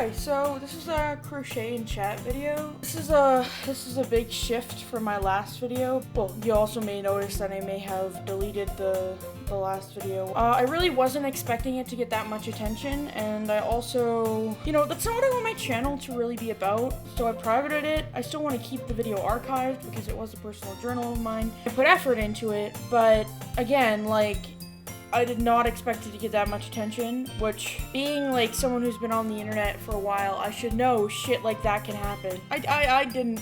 Hi, so this is a Crochet and Chat video. This is a big shift from my last video. Well, you also may notice that I may have deleted the last video. I really wasn't expecting it to get that much attention, and I also, that's not what I want my channel to really be about, so I privated it. I still want to keep the video archived because it was a personal journal of mine. I put effort into it, but again, I did not expect it to get that much attention, which, being someone who's been on the internet for a while, I should know shit like that can happen. I didn't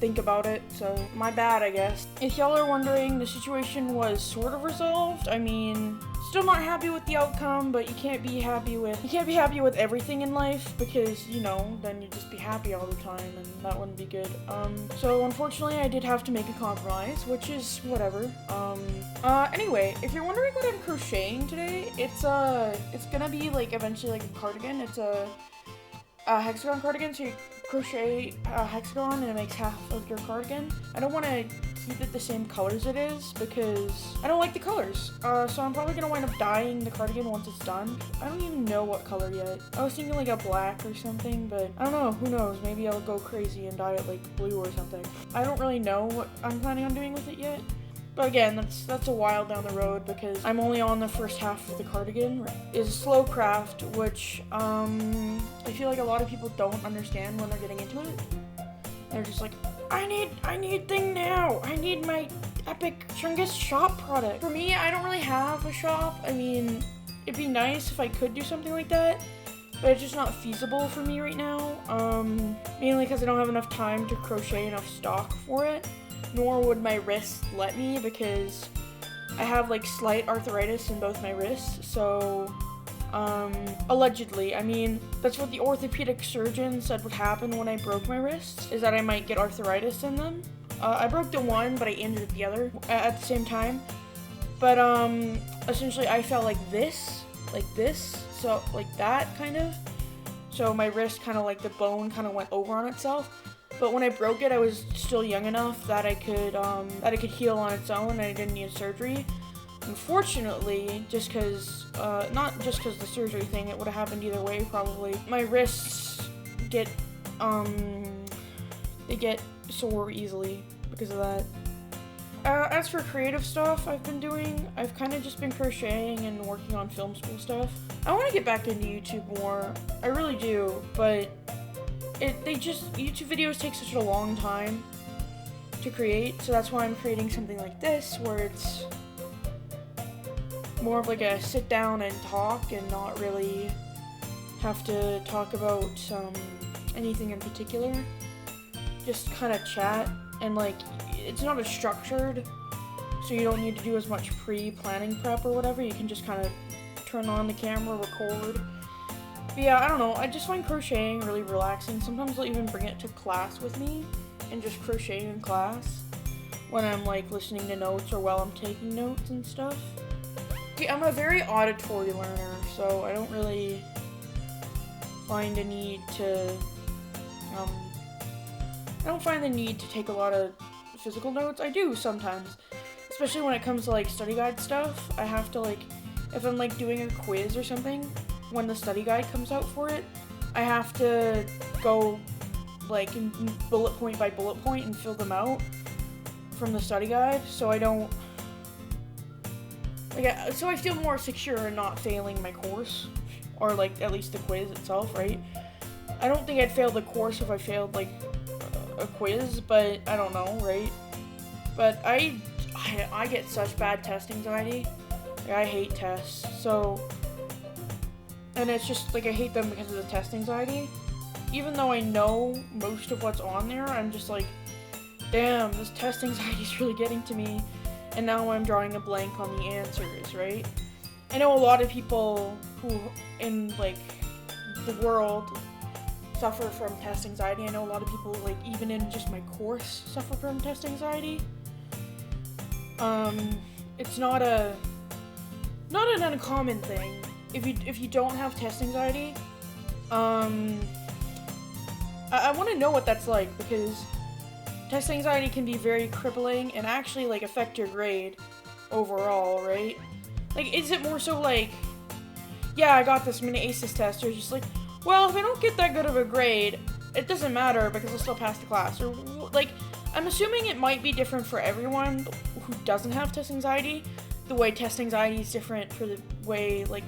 think about it, so my bad, I guess. If y'all are wondering, the situation was sort of resolved. I mean, still not happy with the outcome, but you can't be happy with everything in life because, then you'd just be happy all the time, and that wouldn't be good. So unfortunately, I did have to make a compromise, which is whatever. Anyway, if you're wondering what I'm crocheting today, it's gonna be eventually a cardigan. It's a hexagon cardigan, so you crochet a hexagon and it makes half of your cardigan. I don't want to keep it the same colors it is because I don't like the colors. So I'm probably gonna wind up dyeing the cardigan once it's done. I don't even know what color yet. I was thinking a black or something, but I don't know, who knows, maybe I'll go crazy and dye it blue or something. I don't really know what I'm planning on doing with it yet. But again, that's a while down the road because I'm only on the first half of the cardigan. Is slow craft, which I feel like a lot of people don't understand when they're getting into it. They're just like, I need thing now. I need my epic Chungus shop product. For me, I don't really have a shop. I mean, it'd be nice if I could do something like that, but it's just not feasible for me right now. Mainly because I don't have enough time to crochet enough stock for it. Nor would my wrists let me because I have slight arthritis in both my wrists, so allegedly, I mean, that's what the orthopedic surgeon said would happen when I broke my wrists, is that I might get arthritis in them. I broke the one, but I injured the other at the same time. But essentially I felt like this, so that kind of. So my wrist kind of the bone kind of went over on itself. But when I broke it, I was still young enough that I could heal on its own and I didn't need surgery. Unfortunately, not just because the surgery thing, it would have happened either way probably. My wrists get sore easily because of that. As for creative stuff I've been doing, I've kind of just been crocheting and working on film school stuff. I want to get back into YouTube more. I really do, but YouTube videos take such a long time to create, so that's why I'm creating something like this, where it's more of a sit down and talk and not really have to talk about anything in particular. Just kind of chat, and it's not as structured, so you don't need to do as much pre-planning prep or whatever. You can just kind of turn on the camera, record. But yeah, I don't know, I just find crocheting really relaxing. Sometimes I'll even bring it to class with me and just crochet in class when I'm listening to notes or while I'm taking notes and stuff. See, I'm a very auditory learner, so I don't really find a need to, I don't find the need to take a lot of physical notes. I do sometimes, especially when it comes to study guide stuff. I have to if I'm doing a quiz or something, when the study guide comes out for it, I have to go bullet point by bullet point and fill them out from the study guide, so I don't so I feel more secure in not failing my course, or at least the quiz itself, right? I don't think I'd fail the course if I failed a quiz, but I don't know, right? But I get such bad test anxiety. I hate tests, so. And it's just, I hate them because of the test anxiety. Even though I know most of what's on there, I'm just damn, this test anxiety is really getting to me. And now I'm drawing a blank on the answers, right? I know a lot of people who, in, the world, suffer from test anxiety. I know a lot of people, even in just my course, suffer from test anxiety. It's not an uncommon thing. If you don't have test anxiety, I want to know what that's like, because test anxiety can be very crippling and actually affect your grade overall, right? Is it more so yeah, I got this, I'm gonna ace this test, or just well, if I don't get that good of a grade, it doesn't matter because I'll still pass the class. Or, like, I'm assuming it might be different for everyone who doesn't have test anxiety. The way test anxiety is different for the way, like,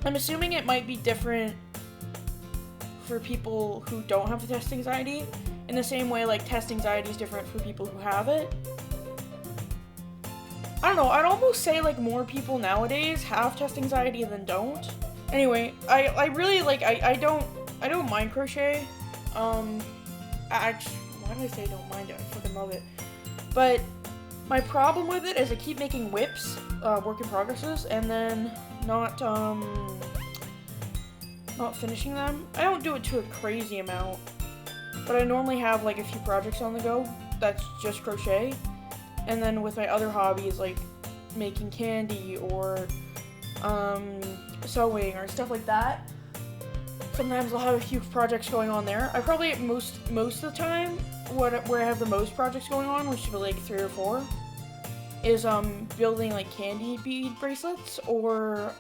I'm assuming it might be different for people who don't have the test anxiety, in the same way, like, test anxiety is different for people who have it. I don't know, I'd almost say, like, more people nowadays have test anxiety than don't. Anyway, I really, like, I don't mind crochet. Actually, why did I say I don't mind it? I fucking love it. But my problem with it is I keep making whips, work in progresses, and then not finishing them. I don't do it to a crazy amount, but I normally have, like, a few projects on the go that's just crochet. And then with my other hobbies, like making candy or sewing or stuff like that, sometimes I'll have a few projects going on there. I probably most of the time where I have the most projects going on, which should be like 3 or 4, is building like candy bead bracelets or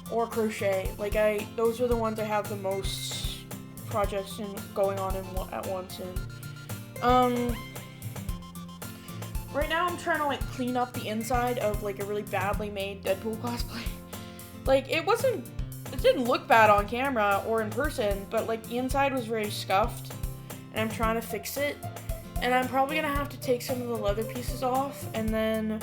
crochet. Like those are the ones I have the most projects going on at once. And right now I'm trying to, like, clean up the inside of, like, a really badly made Deadpool cosplay. Like, it didn't look bad on camera or in person, but, like, the inside was very scuffed, and I'm trying to fix it. And I'm probably gonna have to take some of the leather pieces off, and then,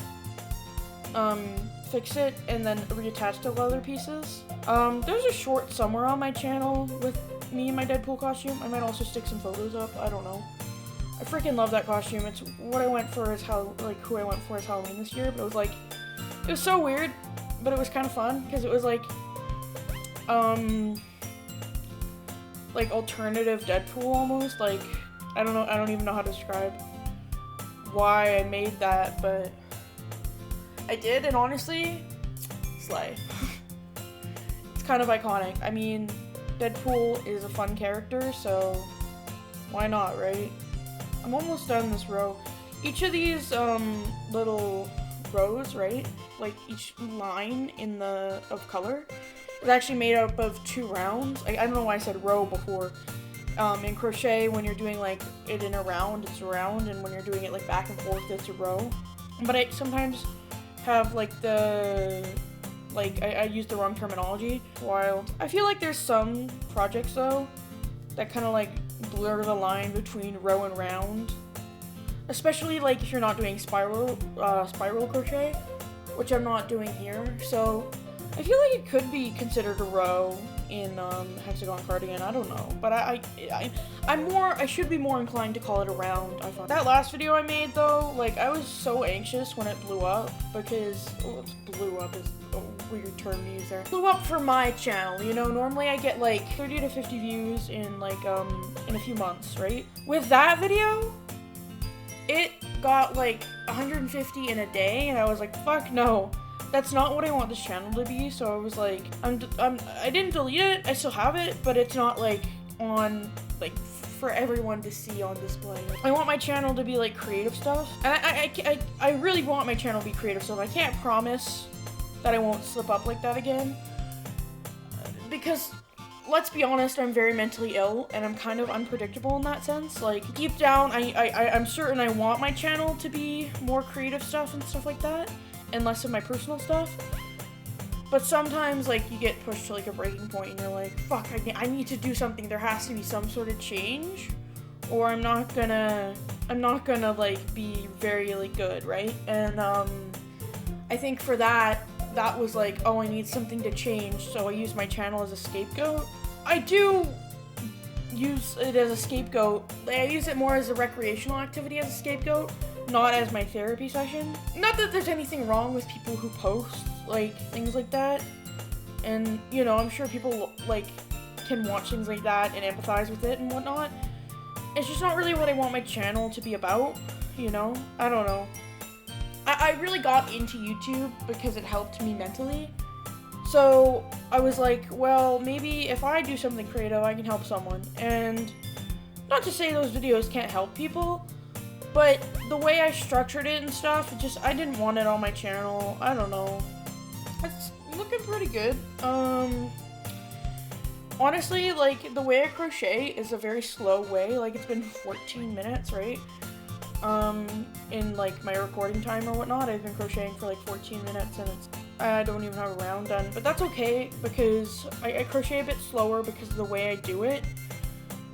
fix it, and then reattach the leather pieces. There's a short somewhere on my channel with me in my Deadpool costume. I might also stick some photos up, I don't know. I freaking love that costume. It's what I went for as who I went for as Halloween this year, but it was so weird, but it was kind of fun, because it was like alternative Deadpool almost. Like, I don't even know how to describe why I made that, but I did, and honestly, slay. It's kind of iconic. I mean, Deadpool is a fun character, so why not, right? I'm almost done this row. Each of these little rows, right? Like each line of color is actually made up of 2 rounds. I don't know why I said row before. In crochet, when you're doing like it in a round, it's a round, and when you're doing it like back and forth, it's a row. But I sometimes have like I use the wrong terminology. Wild. I feel like there's some projects though that kind of like blur the line between row and round, especially like if you're not doing spiral crochet, which I'm not doing here. So I feel like it could be considered a row in hexagon cardigan. I don't know, but I should be more inclined to call it a round. I thought that last video I made though, like, I was so anxious when it blew up, because blew up is a weird term to use there. Blew up for my channel, you know. Normally I get like 30 to 50 views in like in a few months, right? With that video, it got like 150 in a day, and I was like, fuck no. That's not what I want this channel to be. So I was like, I didn't delete it. I still have it, but it's not like on like for everyone to see on display. I want my channel to be like creative stuff, and I really want my channel to be creative stuff. I can't promise that I won't slip up like that again, because let's be honest, I'm very mentally ill, and I'm kind of unpredictable in that sense. Like, deep down, I'm certain I want my channel to be more creative stuff and stuff like that, and less of my personal stuff. But sometimes, like, you get pushed to like a breaking point, and you're like, fuck, I need to do something. There has to be some sort of change, or I'm not gonna like be very like good, right? And I think for that was like, oh, I need something to change, so I use my channel as a scapegoat. I do use it as a scapegoat. I use it more as a recreational activity as a scapegoat, not as my therapy session. Not that there's anything wrong with people who post like things like that, and you know, I'm sure people like can watch things like that and empathize with it and whatnot. It's just not really what I want my channel to be about, you know? I don't know. I really got into YouTube because it helped me mentally. So I was like, well, maybe if I do something creative, I can help someone. And not to say those videos can't help people, but the way I structured it and stuff, I didn't want it on my channel. I don't know. It's looking pretty good. Honestly, like, the way I crochet is a very slow way. Like, it's been 14 minutes, right? In, like, my recording time or whatnot. I've been crocheting for, like, 14 minutes, and I don't even have a round done. But that's okay, because I crochet a bit slower because of the way I do it.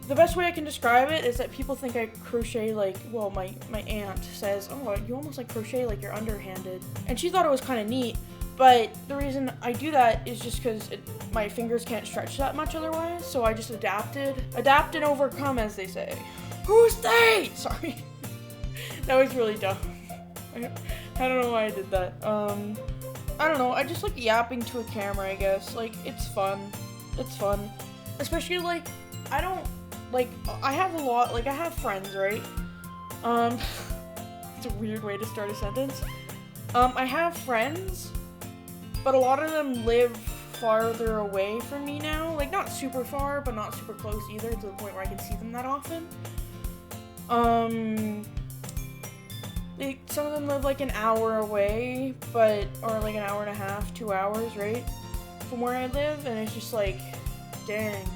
The best way I can describe it is that people think I crochet like, well, my aunt says, oh, you almost like crochet like you're underhanded. And she thought it was kind of neat, but the reason I do that is just because my fingers can't stretch that much otherwise, so I just adapted. Adapt and overcome, as they say. Who's they? Sorry. That was really dumb. I don't know why I did that. I don't know, I just like yapping to a camera, I guess. Like, it's fun. It's fun. Especially, like, I don't... Like, I have a lot, like, I have friends, right? It's a weird way to start a sentence. I have friends, but a lot of them live farther away from me now. Like, not super far, but not super close either, to the point where I can see them that often. Some of them live, like, an hour away, or, like, an hour and a half, 2 hours, right? From where I live, and it's just like, dang.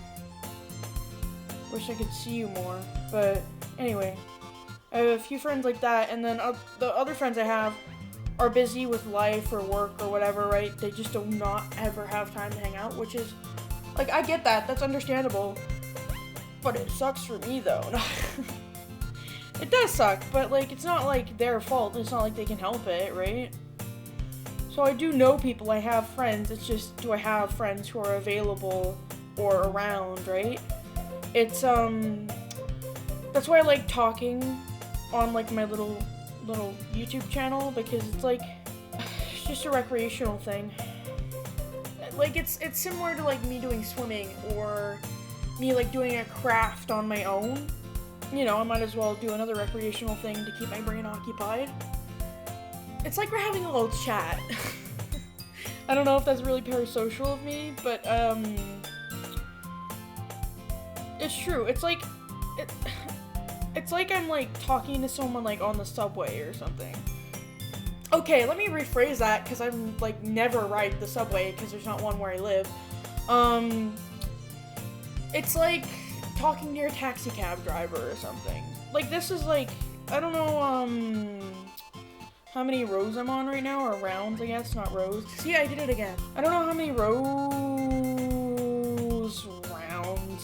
Wish I could see you more, but anyway, I have a few friends like that, and then the other friends I have are busy with life or work or whatever, right? They just do not ever have time to hang out, which is, like, I get that, that's understandable, but it sucks for me, though. It does suck, but, like, it's not, like, their fault, it's not like they can help it, right? So I do know people, I have friends, it's just, do I have friends who are available or around, right? It's, that's why I like talking on, like, my little YouTube channel, because it's, like, it's just a recreational thing. Like, it's similar to, like, me doing swimming, or me, like, doing a craft on my own. You know, I might as well do another recreational thing to keep my brain occupied. It's like we're having a little chat. I don't know if that's really parasocial of me, but, it's true. It's like I'm, like, talking to someone, like, on the subway or something. Okay, let me rephrase that, because I'm, like, never ride the subway, because there's not one where I live. It's like talking to your taxi cab driver or something. Like, this is, like, I don't know, how many rows I'm on right now, or rounds, I guess, not rows. See, I did it again. I don't know how many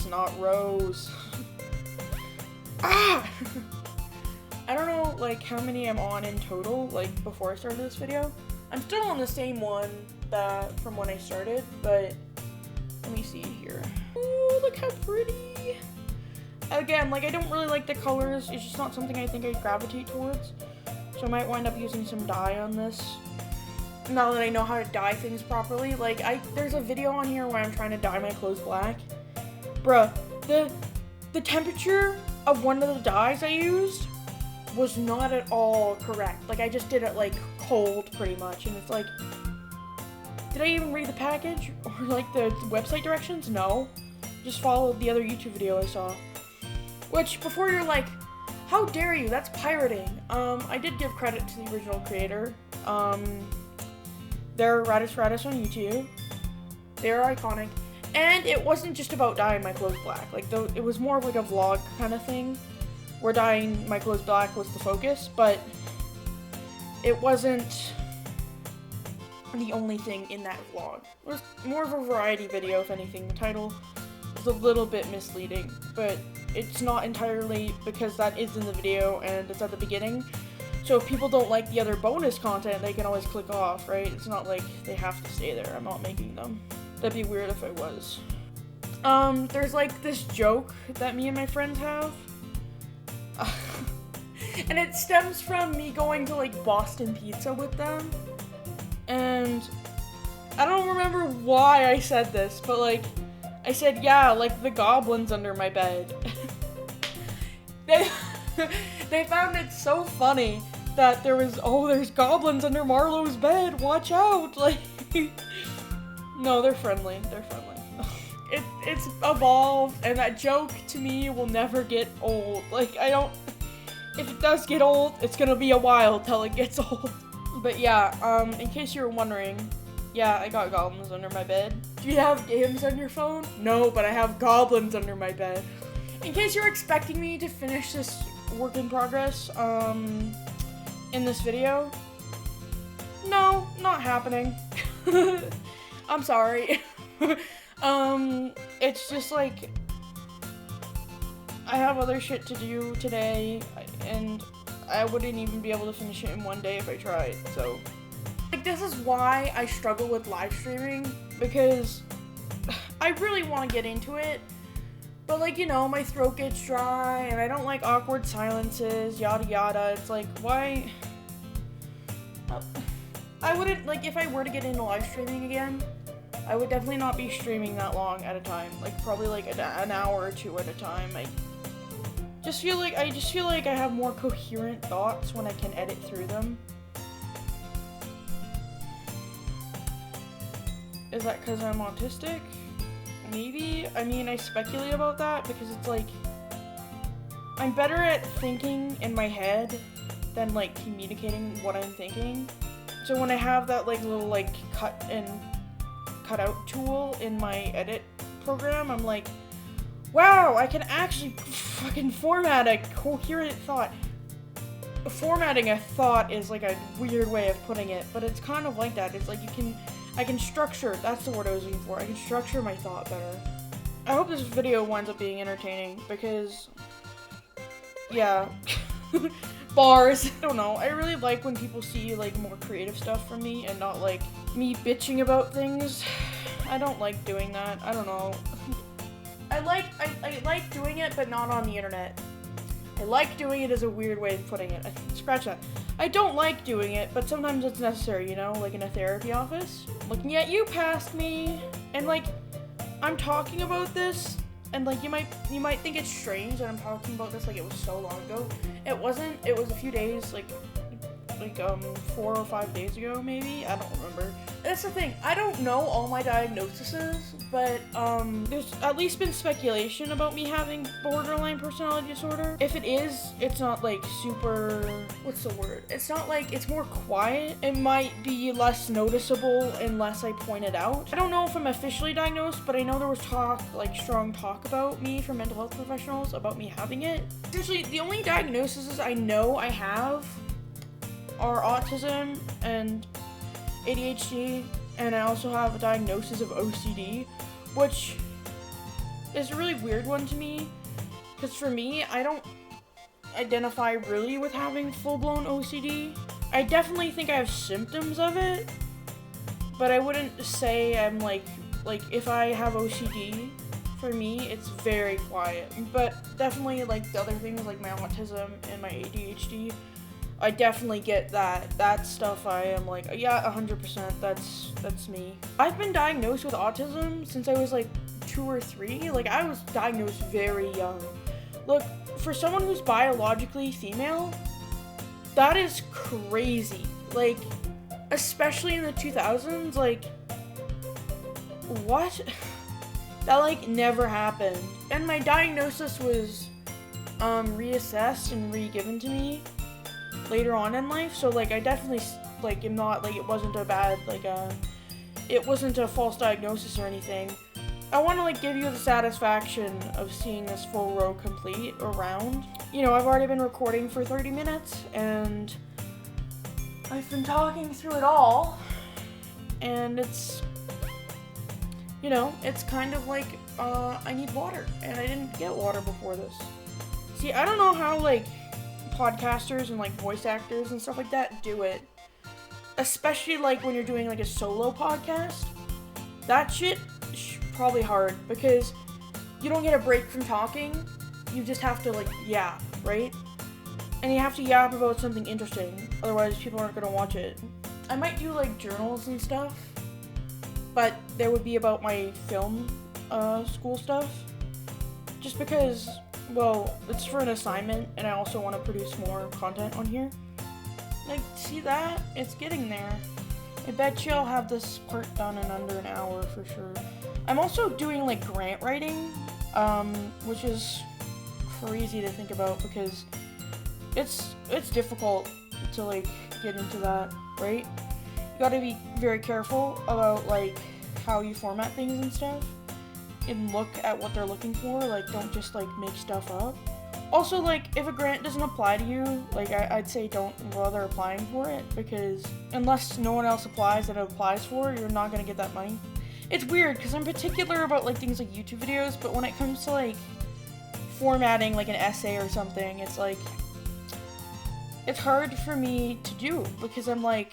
not rows. Ah! I don't know, like, how many I'm on in total, like, before I started this video. I'm still on the same one from when I started, but let me see here. Ooh, look how pretty! Again, like, I don't really like the colors. It's just not something I think I gravitate towards. So I might wind up using some dye on this. Now that I know how to dye things properly. Like, there's a video on here where I'm trying to dye my clothes black. Bruh, the temperature of one of the dyes I used was not at all correct. Like, I just did it, like, cold, pretty much, and it's like, did I even read the package? Or, like, the website directions? No. Just followed the other YouTube video I saw. Which, before you're like, how dare you, that's pirating. I did give credit to the original creator. They're Radis on YouTube. They're iconic. And it wasn't just about dyeing my clothes black. Like, it was more of like a vlog kind of thing, where dyeing my clothes black was the focus, but it wasn't the only thing in that vlog. It was more of a variety video, if anything. The title is a little bit misleading, but it's not entirely because that is in the video and it's at the beginning. So if people don't like the other bonus content, they can always click off, right? It's not like they have to stay there. I'm not making them. That'd be weird if I was. There's like this joke that me and my friends have. And it stems from me going to like Boston Pizza with them. And I don't remember why I said this, but like, I said, yeah, like the goblins under my bed. They found it so funny that there's goblins under Marlowe's bed, watch out, like, no, they're friendly, It's evolved, and that joke, to me, will never get old, like, if it does get old, it's gonna be a while till it gets old. But yeah, in case you were wondering, Yeah, I got goblins under my bed. Do you have games on your phone? No, but I have goblins under my bed. In case you're expecting me to finish this work in progress, in this video, no, not happening. I'm sorry. It's just like, I have other shit to do today, and I wouldn't even be able to finish it in one day if I tried, so. Like, this is why I struggle with live streaming, because I really want to get into it, but like, you know, my throat gets dry, and I don't like awkward silences, yada yada. It's like, why? I wouldn't, like, if I were to get into live streaming again, I would definitely not be streaming that long at a time, like, probably like an hour or two at a time. I just feel like I have more coherent thoughts when I can edit through them. Is that because I'm autistic? Maybe. I mean, I speculate about that because it's like, I'm better at thinking in my head than like communicating what I'm thinking. So when I have that like little like cut out tool in my edit program, I'm like, wow, I can actually fucking format a coherent thought. Formatting a thought is like a weird way of putting it, but it's kind of like that. It's like I can structure, that's the word I was looking for. I can structure my thought better. I hope this video winds up being entertaining because, yeah, bars. I don't know, I really like when people see like more creative stuff from me and not like me bitching about things. I don't like doing that, I don't know. I like doing it, but not on the internet. I like doing it as a weird way of putting it. Scratch that. I don't like doing it, but sometimes it's necessary, you know, like in a therapy office. Looking at you past me, and like, I'm talking about this, and like, you might think it's strange that I'm talking about this like it was so long ago. It wasn't, it was a few days, like 4 or 5 days ago, maybe? I don't remember. That's the thing, I don't know all my diagnoses, but there's at least been speculation about me having borderline personality disorder. If it is, it's not like super, what's the word? It's not like, it's more quiet. It might be less noticeable unless I point it out. I don't know if I'm officially diagnosed, but I know there was talk, like strong talk about me from mental health professionals about me having it. Essentially, the only diagnoses I know I have are autism and ADHD, and I also have a diagnosis of OCD, which is a really weird one to me, because for me, I don't identify really with having full-blown OCD. I definitely think I have symptoms of it, but I wouldn't say I'm like if I have OCD, for me, it's very quiet, but definitely like the other things like my autism and my ADHD, I definitely get that stuff. I am like, yeah, 100%, that's me. I've been diagnosed with autism since I was like 2 or 3. Like, I was diagnosed very young. Look, for someone who's biologically female, that is crazy. Like, especially in the 2000s, like, what? That like never happened. And my diagnosis was reassessed and re-given to me later on in life, so like I definitely like am not like, it wasn't a bad like it wasn't a false diagnosis or anything. I want to like give you the satisfaction of seeing this full row complete around. You know, I've already been recording for 30 minutes and I've been talking through it all, and it's, you know, it's kind of like I need water and I didn't get water before this. See, I don't know how like podcasters and like voice actors and stuff like that do it, especially like when you're doing like a solo podcast. That shit is probably hard because you don't get a break from talking, you just have to like yap, right? And you have to yap about something interesting, otherwise people aren't gonna watch it. I might do like journals and stuff, but they would be about my film school stuff, just because, well, it's for an assignment, and I also want to produce more content on here. Like, see that? It's getting there. I bet you I'll have this part done in under an hour for sure. I'm also doing, like, grant writing, which is crazy to think about because it's difficult to, like, get into that, right? you gotta be very careful about like how you format things and stuff, and look at what they're looking for. Like, don't just like make stuff up. Also, like, if a grant doesn't apply to you, like, I'd say don't bother applying for it, because unless no one else applies that it applies for, you're not gonna get that money. It's weird, because I'm particular about, like, things like YouTube videos, but when it comes to, like, formatting, like, an essay or something, it's, like, it's hard for me to do, because I'm, like,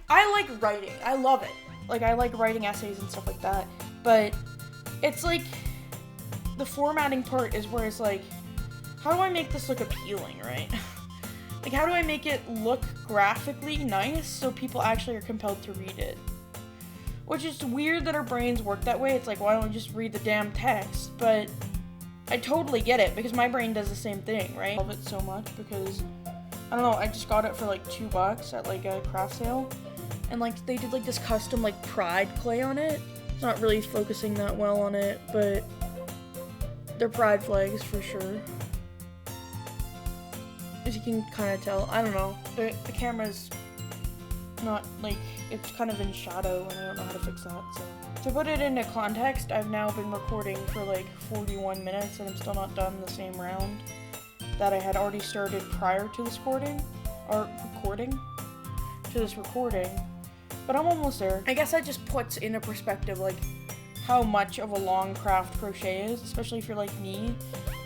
I like writing. I love it. Like, I like writing essays and stuff like that, but it's, like, the formatting part is where it's like, how do I make this look appealing, right? Like, how do I make it look graphically nice so people actually are compelled to read it? Which is weird that our brains work that way. It's like, why don't we just read the damn text? But I totally get it, because my brain does the same thing, right? I love it so much because, I don't know, I just got it for like $2 at like a craft sale. And like, they did like this custom like pride clay on it. It's not really focusing that well on it, but they're pride flags for sure. As you can kind of tell, I don't know, the camera's not, like, it's kind of in shadow and I don't know how to fix that, so. To put it into context, I've now been recording for like 41 minutes and I'm still not done the same round that I had already started prior to this recording, but I'm almost there. I guess that just puts into perspective, like, how much of a long craft crochet is, especially if you're like me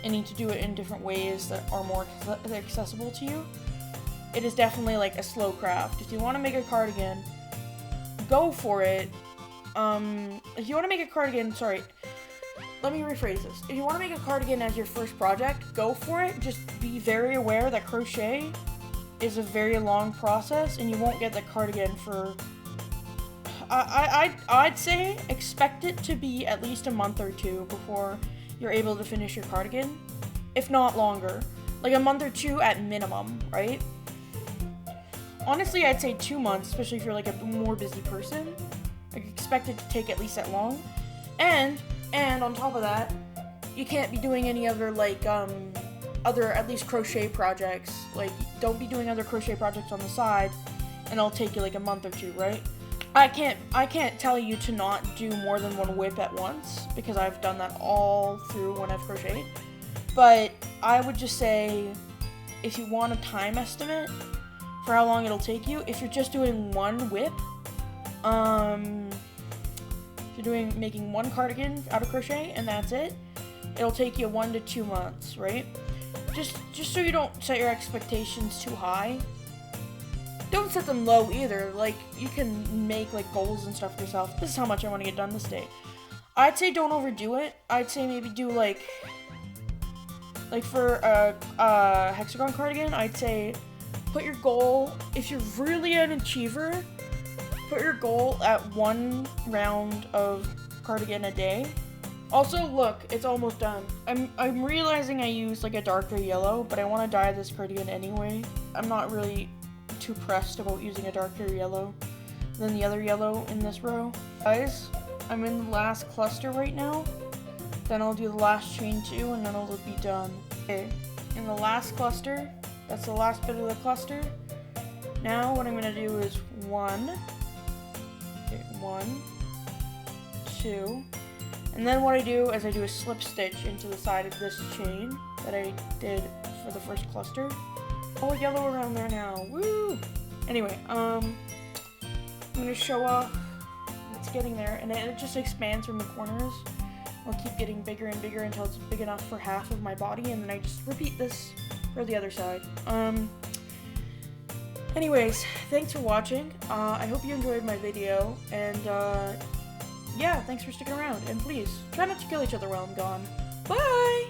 and need to do it in different ways that are more accessible to you. It is definitely like a slow craft. If you want to make a cardigan, go for it. If you want to make a cardigan, sorry, let me rephrase this. If you want to make a cardigan as your first project, go for it. Just be very aware that crochet is a very long process and you won't get the cardigan for, I'd say expect it to be at least a month or two before you're able to finish your cardigan, if not longer. Like a month or two at minimum, right? Honestly, I'd say 2 months, especially if you're like a more busy person. Like, expect it to take at least that long. And on top of that, you can't be doing any other like other at least crochet projects. Like, don't be doing other crochet projects on the side and it'll take you like a month or two, right? I can't tell you to not do more than one whip at once, because I've done that all through when I've crocheted. But I would just say, if you want a time estimate for how long it'll take you, if you're just doing one whip, if you're making one cardigan out of crochet and that's it, it'll take you 1 to 2 months, right? Just so you don't set your expectations too high. Don't set them low either. Like, you can make like goals and stuff for yourself. This is how much I want to get done this day. I'd say don't overdo it. I'd say maybe do like for a hexagon cardigan, I'd say put your goal, if you're really an achiever, put your goal at 1 round of cardigan a day. Also, look, it's almost done. I'm realizing I used like a darker yellow, but I want to dye this cardigan anyway. I'm not really too pressed about using a darker yellow than the other yellow in this row. Guys, I'm in the last cluster right now. Then I'll do the last chain 2 and then it'll be done. Okay, in the last cluster, that's the last bit of the cluster. Now what I'm gonna do is 1, 2, and then what I do is I do a slip stitch into the side of this chain that I did for the first cluster. Oh, yellow around there now. Woo! Anyway, I'm gonna show off. It's getting there, and it just expands from the corners. I'll keep getting bigger and bigger until it's big enough for half of my body, and then I just repeat this for the other side. Anyways, thanks for watching. I hope you enjoyed my video, and yeah, thanks for sticking around. And please, try not to kill each other while I'm gone. Bye!